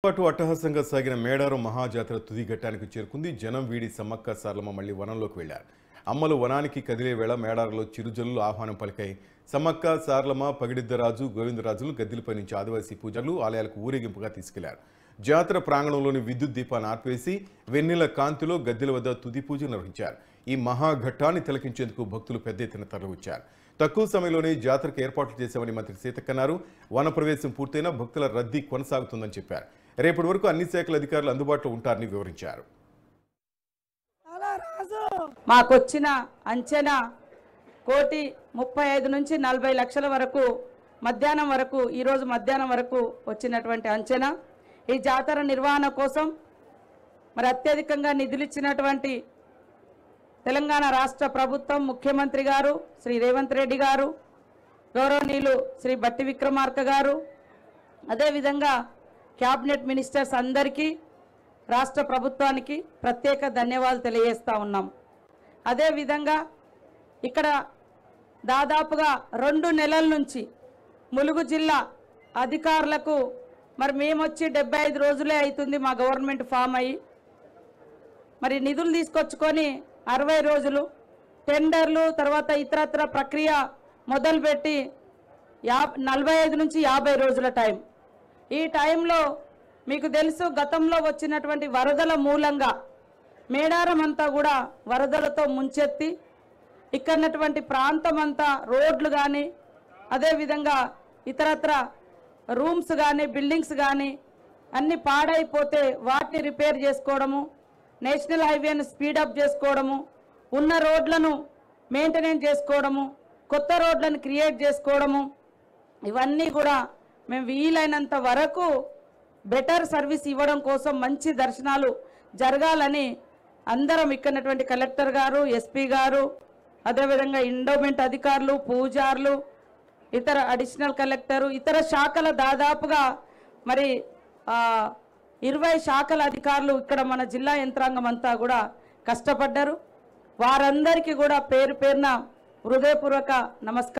పాటు అట్టహాసంగా సాగిన మేడారం మహాజాతర తుది ఘట్టానికి చేరుకుంది. జనం వీడి సమ్మక్క సారలమ్మ మళ్లీ వనంలోకి వెళ్లారు. అమ్మలు వనానికి కదిలే వేళ మేడారంలో చిరుజల్లు ఆహ్వానం పలికాయి. సమ్మక్క సారలమ్మ, పగిడిద్దరాజు, గోవిందరాజులు గద్దెలపై నుంచి ఆదివాసీ పూజలు ఆలయాలకు ఊరేగింపుగా తీసుకెళ్లారు. జాతర ప్రాంగణంలోని విద్యుత్ దీపాన్ని ఆర్పేసి వెన్నెల కాంతిలో గద్దెల వద్ద తుది పూజ నిర్వహించారు. ఈ మహాఘట్టాన్ని తిలకించేందుకు భక్తులు పెద్ద ఎత్తున తరలివచ్చారు. తక్కువ సమయంలోనే జాతరకు ఏర్పాట్లు చేశామని మంత్రి సీతక్క అన్నారు. వన ప్రవేశం పూర్తయినా భక్తుల రద్దీ కొనసాగుతుందని చెప్పారు. రేపటి వరకు అన్ని శాఖల అధికారులు అందుబాటులో ఉంటారని వివరించారు. మాకొచ్చిన అంచనా 1,35 నుంచి 40 లక్షల వరకు మధ్యాహ్నం వరకు ఈరోజు మధ్యాహ్నం వరకు వచ్చినటువంటి అంచనా. ఈ జాతర నిర్వహణ కోసం మరి అత్యధికంగా నిధులు ఇచ్చినటువంటి తెలంగాణ రాష్ట్ర ప్రభుత్వం, ముఖ్యమంత్రి గారు శ్రీ రేవంత్ రెడ్డి గారు, గౌరవనీయులు శ్రీ బట్టి విక్రమార్క గారు, అదేవిధంగా క్యాబినెట్ మినిస్టర్స్ అందరికీ, రాష్ట్ర ప్రభుత్వానికి ప్రత్యేక ధన్యవాదాలు తెలియజేస్తూ ఉన్నాం. అదేవిధంగా ఇక్కడ దాదాపుగా 2 నెలల నుంచి ములుగు జిల్లా అధికారులకు మరి మేమొచ్చి 75 రోజులే అవుతుంది మా గవర్నమెంట్ ఫామ్ అయ్యి, మరి నిధులు తీసుకొచ్చుకొని 60 రోజులు టెండర్లు తర్వాత ఇతరత్ర ప్రక్రియ మొదలుపెట్టి 45 నుంచి 50 రోజుల టైం. ఈ టైంలో మీకు తెలుసు గతంలో వచ్చినటువంటి వరదల మూలంగా మేడారం అంతా కూడా వరదలతో ముంచెత్తి ఇక్కడటువంటి ప్రాంతం అంతా రోడ్లు కానీ అదేవిధంగా ఇతరత్ర రూమ్స్ కానీ బిల్డింగ్స్ కానీ అన్నీ పాడైపోతే వాటిని రిపేర్ చేసుకోవడము, నేషనల్ హైవేను స్పీడప్ చేసుకోవడము, ఉన్న రోడ్లను మెయింటెనెన్స్ చేసుకోవడము, కొత్త రోడ్లను క్రియేట్ చేసుకోవడము, ఇవన్నీ కూడా మేము వీలైనంత వరకు బెటర్ సర్వీస్ ఇవ్వడం కోసం మంచి దర్శనాలు జరగాలని అందరం ఇక్కడటువంటి కలెక్టర్ గారు, ఎస్పీ గారు, అదేవిధంగా ఎండోమెంట్ అధికారులు, పూజారులు, ఇతర అడిషనల్ కలెక్టరు, ఇతర శాఖల దాదాపుగా మరి 20 శాఖల అధికారులు ఇక్కడ మన జిల్లా యంత్రాంగం అంతా కూడా కష్టపడ్డారు. వారందరికీ కూడా పేరు పేరున హృదయపూర్వక నమస్కారం.